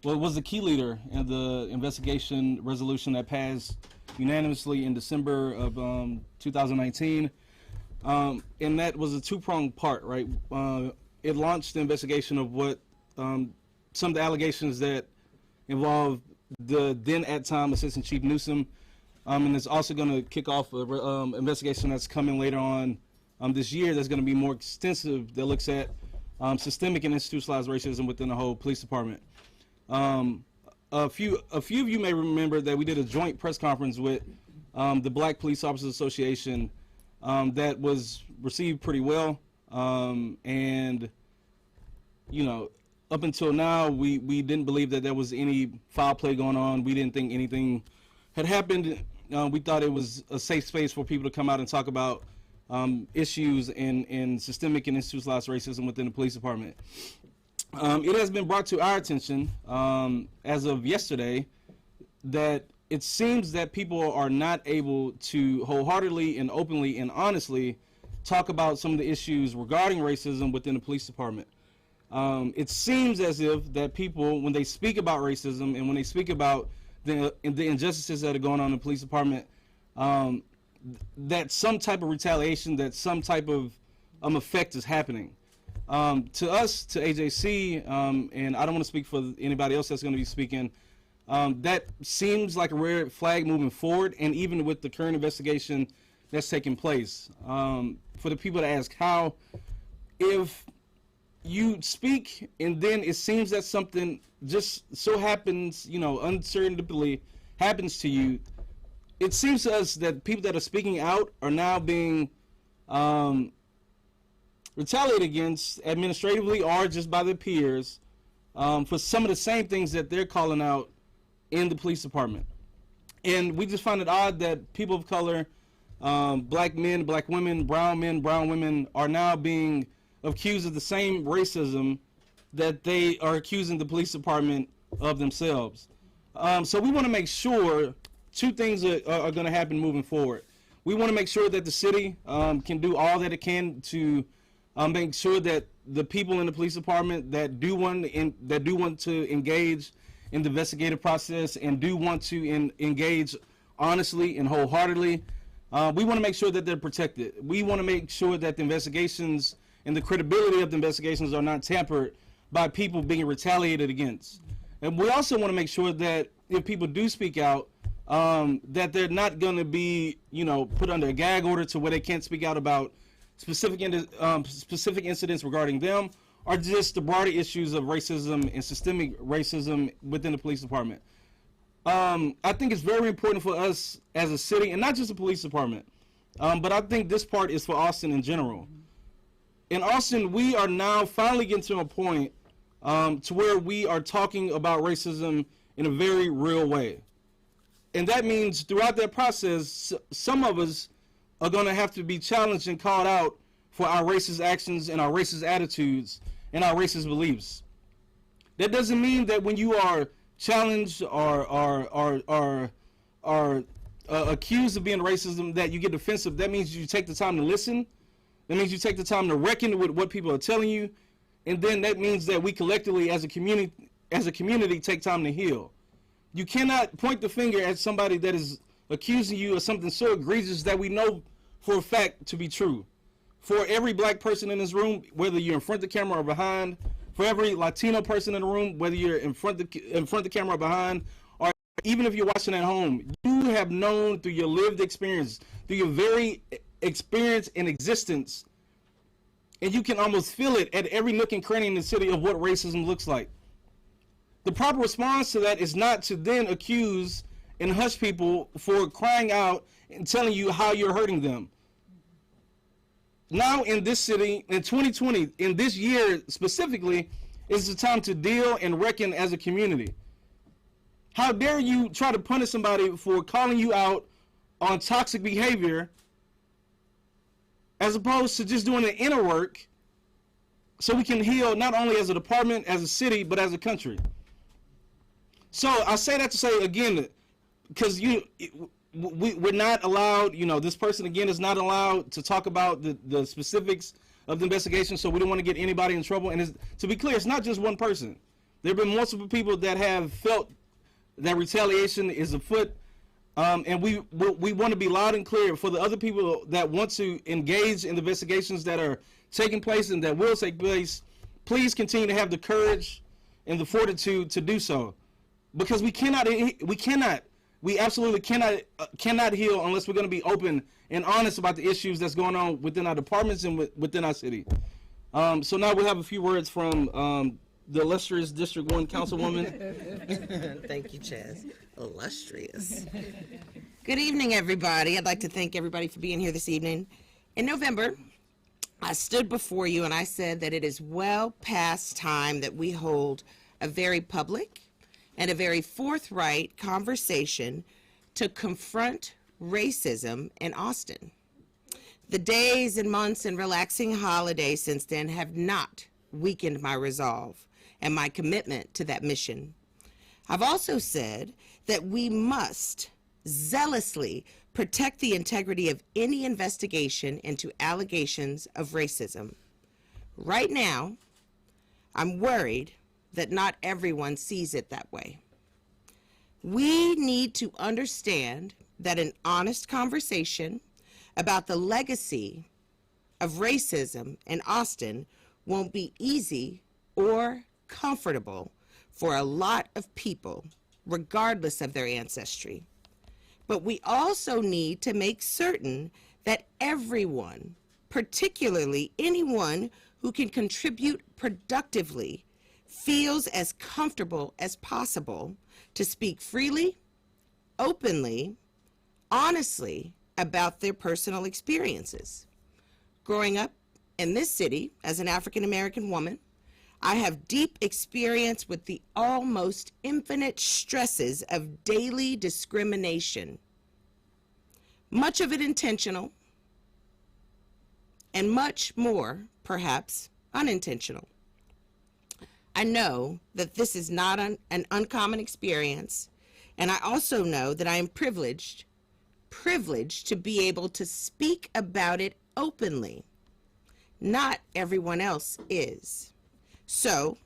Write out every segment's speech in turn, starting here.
Well, it was the key leader in the investigation resolution that passed unanimously in December of 2019. And that was a two-pronged part, right? It launched the investigation of what some of the allegations that involve the then at time Assistant Chief Newsom, and it's also going to kick off an investigation that's coming later on this year that's going to be more extensive, that looks at systemic and institutionalized racism within the whole police department. A few of you may remember that we did a joint press conference with the Black Police Officers Association that was received pretty well, and you know, up until now, we didn't believe that there was any foul play going on. We didn't think anything had happened. We thought it was a safe space for people to come out and talk about issues in systemic and institutionalized racism within the police department. It has been brought to our attention as of yesterday that it seems that people are not able to wholeheartedly and openly and honestly talk about some of the issues regarding racism within the police department. It seems as if that people, when they speak about racism and when they speak about the injustices that are going on in the police department, that some type of retaliation, that some type of effect is happening. To us, to AJC, and I don't want to speak for anybody else that's going to be speaking, that seems like a red flag moving forward, and even with the current investigation that's taking place. For the people to ask how, if you speak and then it seems that something just so happens, you know, uncertainly happens to you, it seems to us that people that are speaking out are now being retaliated against administratively or just by their peers for some of the same things that they're calling out in the police department. And we just find it odd that people of color, black men, black women, brown men, brown women, are now being accused of the same racism that they are accusing the police department of themselves. So we want to make sure two things are going to happen moving forward. We want to make sure that the city can do all that it can to make sure that the people in the police department that do want to engage in the investigative process and do want to engage honestly and wholeheartedly, we want to make sure that they're protected. We want to make sure that the investigations and the credibility of the investigations are not tampered by people being retaliated against. And we also want to make sure that if people do speak out, that they're not going to be, you know, put under a gag order to where they can't speak out about specific incidents regarding them, or just the broader issues of racism and systemic racism within the police department. I think it's very important for us as a city, and not just the police department, but I think this part is for Austin in general. In Austin, we are now finally getting to a point to where we are talking about racism in a very real way. And that means throughout that process, some of us are going to have to be challenged and called out for our racist actions and our racist attitudes and our racist beliefs. That doesn't mean that when you are challenged or accused of being racism that you get defensive. That means you take the time to listen. That means you take the time to reckon with what people are telling you. And then that means that we collectively as a community take time to heal. You cannot point the finger at somebody that is accusing you of something so egregious that we know for a fact to be true. For every black person in this room, whether you're in front of the camera or behind, for every Latino person in the room, whether you're in front of the camera or behind, or even if you're watching at home, you have known through your lived experience, through your very experience in existence, and you can almost feel it at every nook and cranny in the city of what racism looks like. The proper response to that is not to then accuse and hush people for crying out and telling you how you're hurting them. Now in this city, in 2020, in this year specifically, is the time to deal and reckon as a community. How dare you try to punish somebody for calling you out on toxic behavior as opposed to just doing the inner work so we can heal not only as a department, as a city, but as a country. So I say that to say again, because we're not allowed, this person again is not allowed to talk about the specifics of the investigation, so we don't want to get anybody in trouble. And to be clear, it's not just one person. There have been multiple people that have felt that retaliation is afoot, and we want to be loud and clear for the other people that want to engage in the investigations that are taking place and that will take place. Please continue to have the courage and the fortitude to do so, because we absolutely cannot heal unless we're going to be open and honest about the issues that's going on within our departments and within our city. So now we'll have a few words from the illustrious District 1 Councilwoman. Thank you, Chaz. Illustrious. Good evening, everybody. I'd like to thank everybody for being here this evening. In November, I stood before you and I said that it is well past time that we hold a very public and a very forthright conversation to confront racism in Austin. The days and months and relaxing holidays since then have not weakened my resolve and my commitment to that mission. I've also said that we must zealously protect the integrity of any investigation into allegations of racism. Right now, I'm worried that not everyone sees it that way. We need to understand that an honest conversation about the legacy of racism in Austin won't be easy or comfortable for a lot of people, regardless of their ancestry. But we also need to make certain that everyone, particularly anyone who can contribute productively, feels as comfortable as possible to speak freely, openly, honestly about their personal experiences. Growing up in this city as an African American woman, I have deep experience with the almost infinite stresses of daily discrimination, much of it intentional, and much more, perhaps, unintentional. I know that this is not an uncommon experience, and I also know that I am privileged to be able to speak about it openly. Not everyone else is. So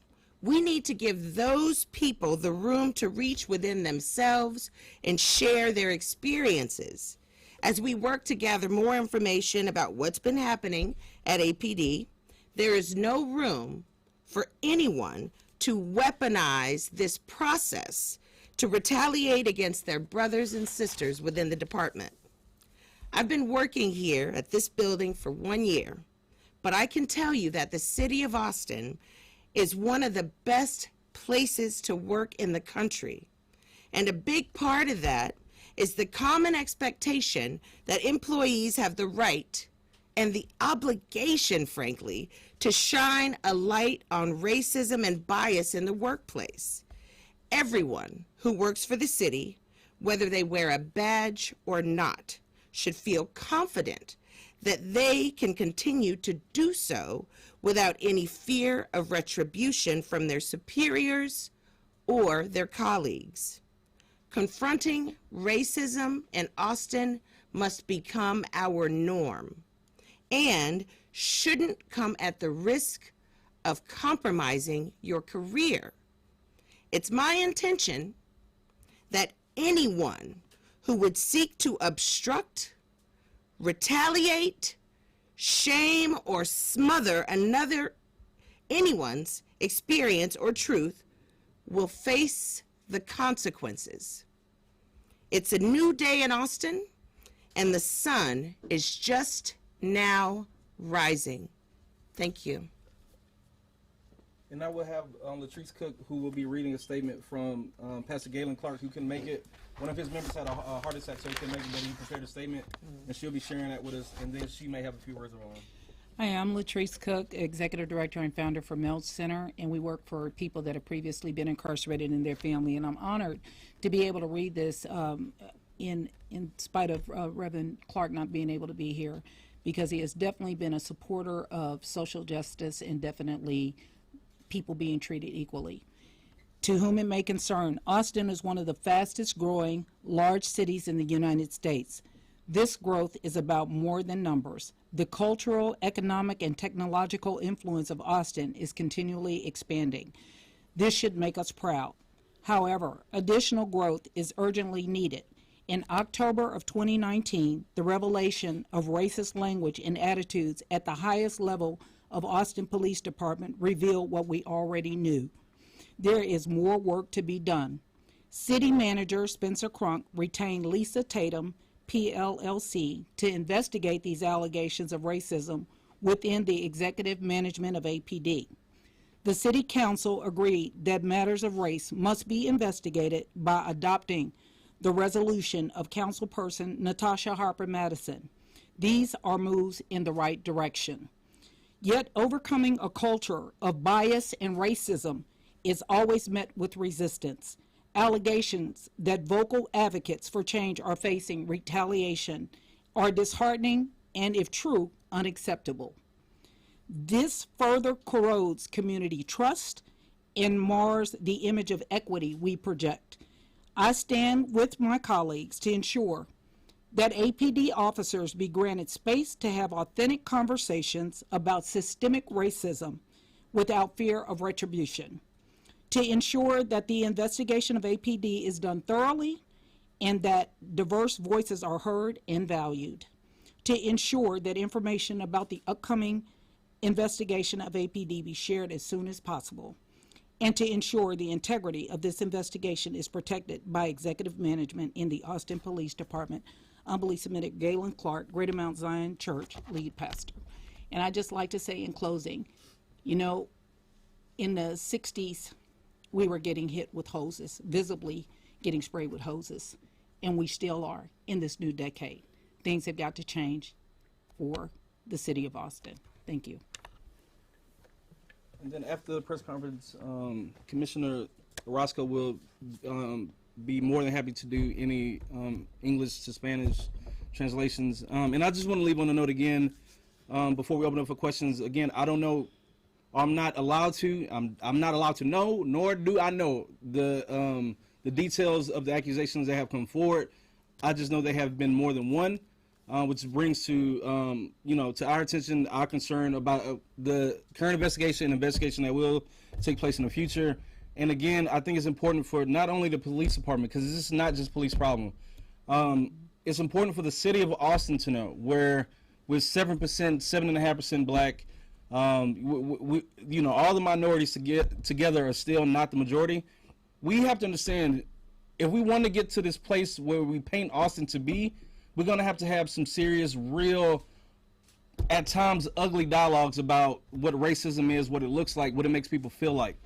we need to give those people the room to reach within themselves and share their experiences. As we work to gather more information about what's been happening at APD, there is no room for anyone to weaponize this process to retaliate against their brothers and sisters within the department. I've been working here at this building for 1 year, but I can tell you that the city of Austin is one of the best places to work in the country. And a big part of that is the common expectation that employees have the right and the obligation, frankly, to shine a light on racism and bias in the workplace. Everyone who works for the city, whether they wear a badge or not, should feel confident that they can continue to do so without any fear of retribution from their superiors or their colleagues. Confronting racism in Austin must become our norm and shouldn't come at the risk of compromising your career. It's my intention that anyone who would seek to obstruct, retaliate, shame, or smother anyone's experience or truth will face the consequences. It's a new day in Austin, and the sun is just now rising. Thank you. And now we'll have Latrice Cook, who will be reading a statement from Pastor Galen Clark, who couldn't make it. One of his members had a heart attack, so he couldn't make it, but he prepared a statement, and she'll be sharing that with us, and then she may have a few words of her own. Hi, I'm Latrice Cook, Executive Director and Founder for Melch Center, and we work for people that have previously been incarcerated and their family, and I'm honored to be able to read this in spite of Reverend Clark not being able to be here, because he has definitely been a supporter of social justice and definitely people being treated equally. To whom it may concern, Austin is one of the fastest growing large cities in the United States. This growth is about more than numbers. The cultural, economic, and technological influence of Austin is continually expanding. This should make us proud. However, additional growth is urgently needed. In October of 2019, the revelation of racist language and attitudes at the highest level of Austin Police Department revealed what we already knew. There is more work to be done. City Manager Spencer Crunk retained Lisa Tatum, PLLC, to investigate these allegations of racism within the executive management of APD. The City Council agreed that matters of race must be investigated by adopting the resolution of Councilperson Natasha Harper Madison. These are moves in the right direction. Yet overcoming a culture of bias and racism is always met with resistance. Allegations that vocal advocates for change are facing retaliation are disheartening and, if true, unacceptable. This further corrodes community trust and mars the image of equity we project. I stand with my colleagues to ensure that APD officers be granted space to have authentic conversations about systemic racism without fear of retribution, to ensure that the investigation of APD is done thoroughly and that diverse voices are heard and valued, to ensure that information about the upcoming investigation of APD be shared as soon as possible, and to ensure the integrity of this investigation is protected by executive management in the Austin Police Department. Humbly submitted, Galen Clark, Greater Mount Zion Church, lead pastor. And I'd just like to say in closing, you know, in the 60s, we were getting hit with hoses, visibly getting sprayed with hoses, and we still are in this new decade. Things have got to change for the city of Austin. Thank you. And then after the press conference, Commissioner Orozco will be more than happy to do any English to Spanish translations. And I just want to leave on a note again, before we open up for questions. Again, I don't know. I'm not allowed to. I'm not allowed to know, nor do I know the details of the accusations that have come forward. I just know they have been more than one. Which brings to, to our attention, our concern about the current investigation that will take place in the future. And again, I think it's important for not only the police department, because this is not just a police problem. It's important for the city of Austin to know where with 7%, 7.5% black, all the minorities to get together are still not the majority. We have to understand, if we want to get to this place where we paint Austin to be, we're going to have some serious, real, at times ugly dialogues about what racism is, what it looks like, what it makes people feel like.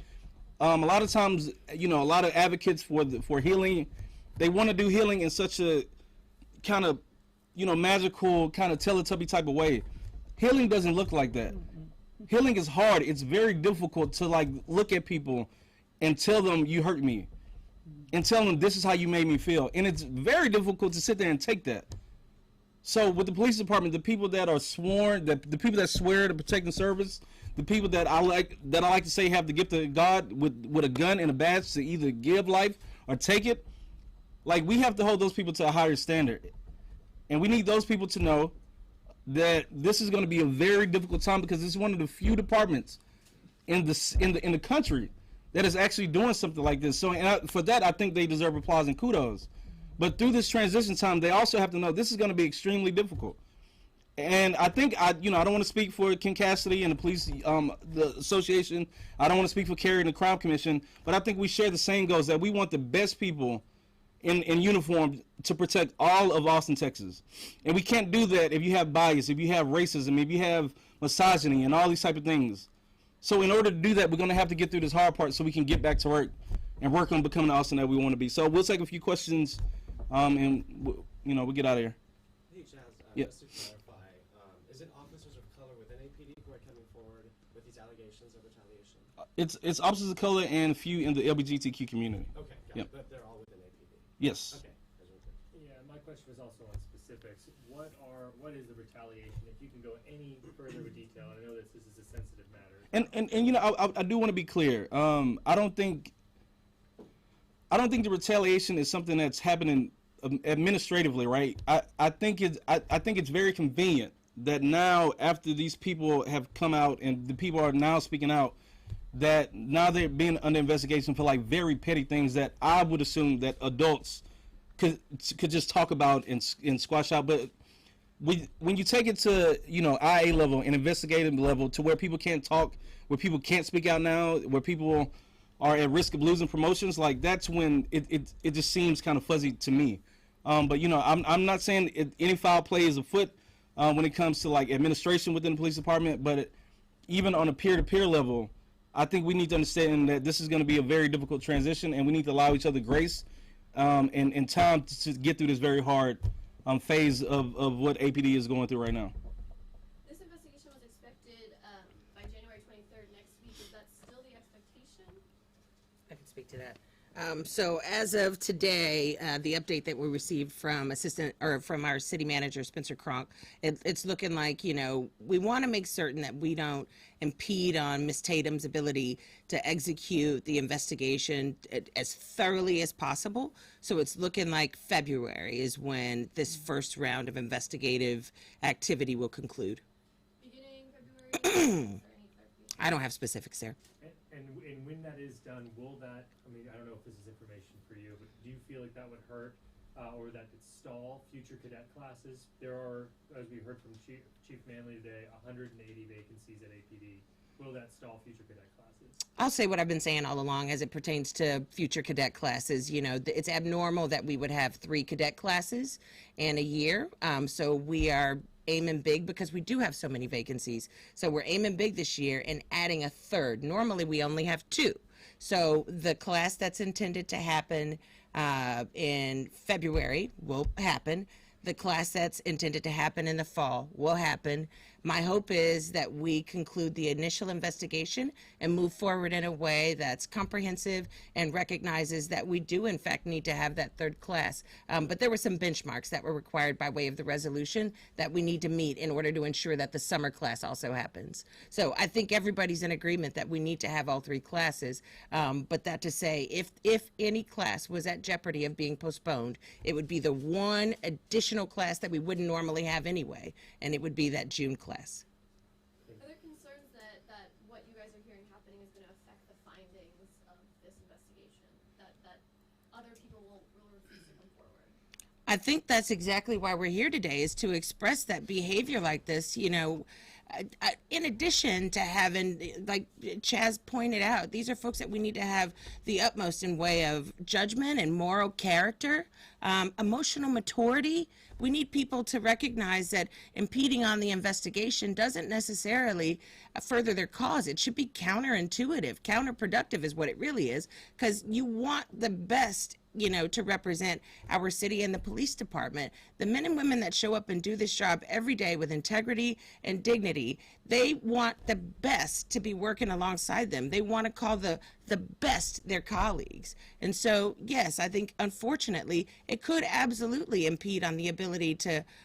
A lot of times, a lot of advocates for healing, they want to do healing in such a kind of, magical, kind of Teletubby type of way. Healing doesn't look like that. Healing is hard. It's very difficult to look at people and tell them you hurt me, and tell them this is how you made me feel. And it's very difficult to sit there and take that. So with the police department, the people that are sworn, the people that swear to protect and service, the people that I like to say have the gift of God with a gun and a badge to either give life or take it, we have to hold those people to a higher standard. And we need those people to know that this is going to be a very difficult time, because this is one of the few departments in the country that is actually doing something like this. So for that, I think they deserve applause and kudos. But through this transition time, they also have to know this is going to be extremely difficult. And I think I don't want to speak for Ken Cassidy and the police, the association. I don't want to speak for Kerry and the Crime Commission, but I think we share the same goals, that we want the best people in uniform to protect all of Austin, Texas. And we can't do that if you have bias, if you have racism, if you have misogyny and all these type of things. So in order to do that, we're going to have to get through this hard part so we can get back to work and work on becoming the Austin that we want to be. So we'll take a few questions, and we'll get out of here. Hey, Chaz, Yeah. just to clarify, is it officers of color within APD who are coming forward with these allegations of retaliation? It's officers of color and a few in the LGBTQ community. Okay, got Yep. it, but they're all within APD. Yes. Okay. Yeah, my question was also on specifics. What is the retaliation? If you can go any further with detail, I know that this is a sensitive matter. And I do want to be clear. I don't think the retaliation is something that's happening administratively, right? I think it's very convenient that now, after these people have come out and the people are now speaking out, that now they're being under investigation for like very petty things that I would assume that adults could just talk about and squash out. But when you take it to, you know, IA level and investigative level to where people can't talk, where people can't speak out now, where people are at risk of losing promotions, like that's when it just seems kind of fuzzy to me. But you know, I'm not saying any foul play is afoot when it comes to like administration within the police department, but even on a peer-to-peer level, I think we need to understand that this is going to be a very difficult transition, and we need to allow each other grace and time to get through this very hard phase of what APD is going through right now. This investigation was expected by January 23rd next week. Is that still the expectation? I can speak to that. So as of today, the update that we received from from our city manager, Spencer Cronk, it's looking like, you know, we want to make certain that we don't impede on Ms. Tatum's ability to execute the investigation as thoroughly as possible. So it's looking like February is when this first round of investigative activity will conclude. Beginning February? Is there any clarification? I don't have specifics there. And when that is done, will that, I mean, I don't know if this is information for you, but do you feel like that would hurt or that could stall future cadet classes? There are, as we heard from Chief Manley today, 180 vacancies at APD. Will that stall future cadet classes? I'll say what I've been saying all along as it pertains to future cadet classes. You know, it's abnormal that we would have 3 cadet classes in a year. So we are aiming big because we do have so many vacancies. So we're aiming big this year and adding a 3rd. Normally we only have 2. So the class that's intended to happen in February will happen. The class that's intended to happen in the fall will happen. My hope is that we conclude the initial investigation and move forward in a way that's comprehensive and recognizes that we do, in fact, need to have that 3rd class. But there were some benchmarks that were required by way of the resolution that we need to meet in order to ensure that the summer class also happens. So I think everybody's in agreement that we need to have all 3 classes. But that to say, if any class was at jeopardy of being postponed, it would be the one additional class that we wouldn't normally have anyway, and it would be that June class. Are there concerns that what you guys are hearing happening is going to affect the findings of this investigation? That other people will refuse to come forward? I think that's exactly why we're here today, is to express that behavior like this, you know, in addition to having, like Chaz pointed out, these are folks that we need to have the utmost in way of judgment and moral character, emotional maturity. We need people to recognize that impeding on the investigation doesn't necessarily further their cause. It should be counterintuitive. Counterproductive is what it really is, because you want the best, you know, to represent our city and the police department. The men and women that show up and do this job every day with integrity and dignity, they want the best to be working alongside them. They want to call the best their colleagues. And so, yes, I think unfortunately it could absolutely impede on the ability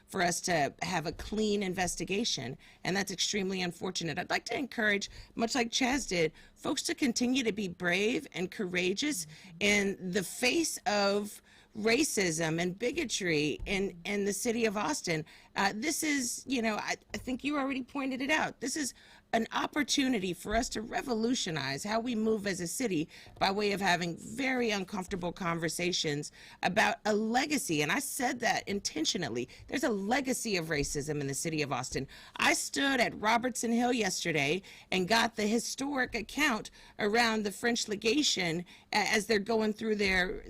for us to have a clean investigation. And that's extremely unfortunate. I'd like to encourage, much like Chaz did, folks to continue to be brave and courageous in the face of racism and bigotry in the city of Austin. This is, you know, I think you already pointed it out. This is an opportunity for us to revolutionize how we move as a city by way of having very uncomfortable conversations about a legacy. And I said that intentionally. There's a legacy of racism in the city of Austin. I stood at Robertson Hill yesterday and got the historic account around the French legation as they're going through their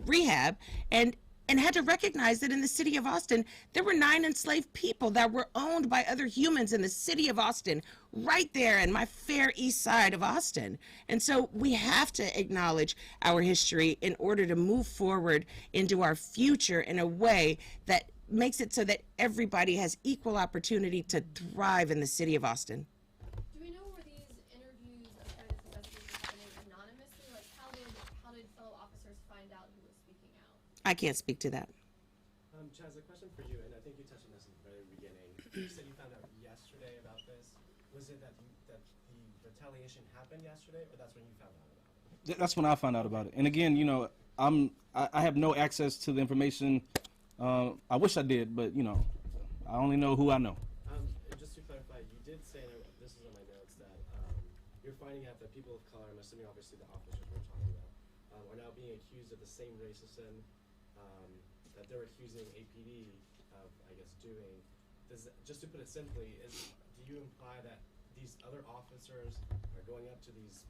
rehab, and had to recognize that in the city of Austin, there were 9 enslaved people that were owned by other humans in the city of Austin, right there in my fair east side of Austin. And so we have to acknowledge our history in order to move forward into our future in a way that makes it so that everybody has equal opportunity to thrive in the city of Austin. Do we know were these interviews as part of this investigation happening anonymously? Like, how did fellow officers find out who was speaking out? I can't speak to that. Chaz, a question for you, and I think you touched on this in the very beginning. You said you found out yesterday about this. Was it that the retaliation happened yesterday, or that's when you found out about it? That's when I found out about it. And again, you know, I have no access to the information. I wish I did, but you know, I only know who I know. And just to clarify, you did say that this is you're finding out that people of color, I'm assuming obviously the officers we're talking about, are now being accused of the same racism that they're accusing APD of, I guess, doing. Just to put it simply, do you imply that these other officers are going up to these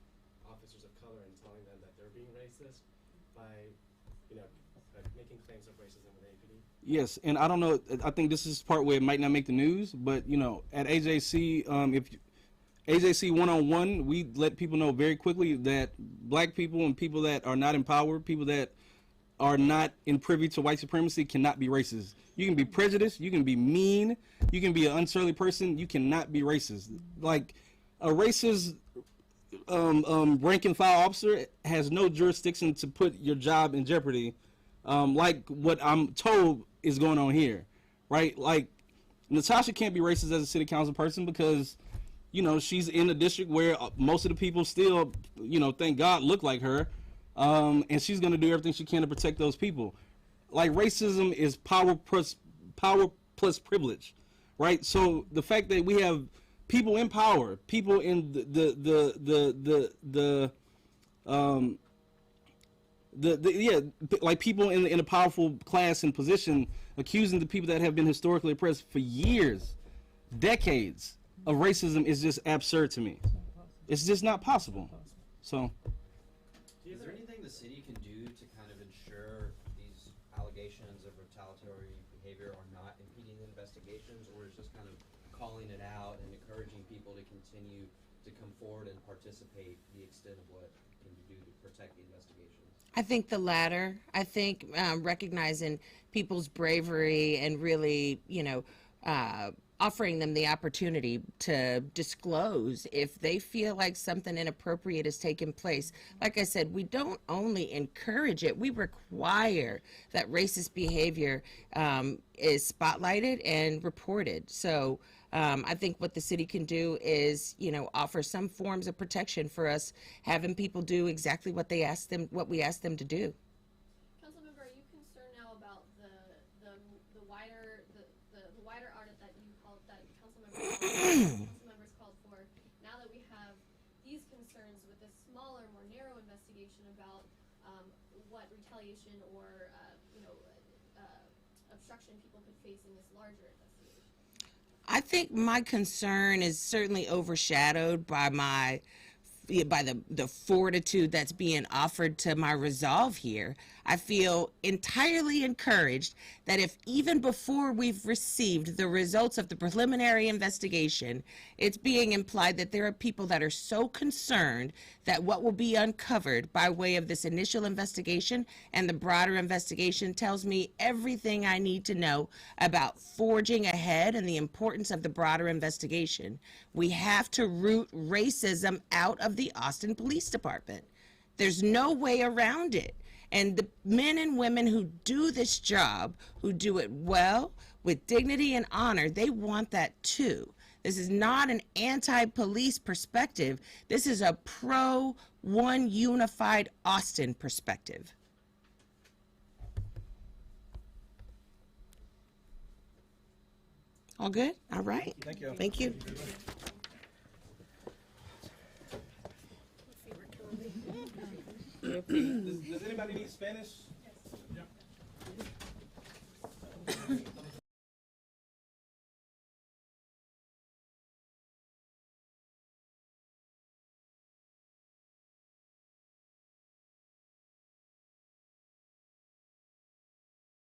officers of color and telling them that they're being racist by, making claims of racism with APD? Yes, and I don't know. I think this is part where it might not make the news, but at AJC, if AJC 101, we let people know very quickly that black people and people that are not empowered, people that are not in privy to white supremacy, cannot be racist. You can be prejudiced, you can be mean, you can be an unsurly person, you cannot be racist. Like a racist rank and file officer has no jurisdiction to put your job in jeopardy, like what I'm told is going on here, right? Like Natasha can't be racist as a city council person because she's in a district where most of the people still, thank God, look like her. And she's going to do everything she can to protect those people. Like racism is power plus privilege, right? So the fact that we have people in power, people in like people in a powerful class and position accusing the people that have been historically oppressed for years, decades of racism is just absurd to me. It's just not possible. So. Is there anything the city can do to kind of ensure these allegations of retaliatory behavior are not impeding the investigations, or is just kind of calling it out and encouraging people to continue to come forward and participate to the extent of what can you do to protect the investigations? I think the latter. I think recognizing people's bravery and really, offering them the opportunity to disclose if they feel like something inappropriate has taken place. Like I said, we don't only encourage it, we require that racist behavior is spotlighted and reported. So I think what the city can do is, offer some forms of protection for us, having people do exactly what we ask them to do. Councilmember, are you concerned now about the wider audit that you called, that councilmembers called for? Now that we have these concerns with this smaller, more narrow investigation about what retaliation or obstruction people could face in this larger investigation? I think my concern is certainly overshadowed by the fortitude that's being offered to my resolve here. I feel entirely encouraged that if even before we've received the results of the preliminary investigation, it's being implied that there are people that are so concerned that what will be uncovered by way of this initial investigation and the broader investigation tells me everything I need to know about forging ahead and the importance of the broader investigation. We have to root racism out of the Austin Police Department. There's no way around it. And the men and women who do this job, who do it well, with dignity and honor, they want that too. This is not an anti-police perspective. This is a pro-one unified Austin perspective. All good? All right. Thank you. Thank you. Does anybody need Spanish? Yeah.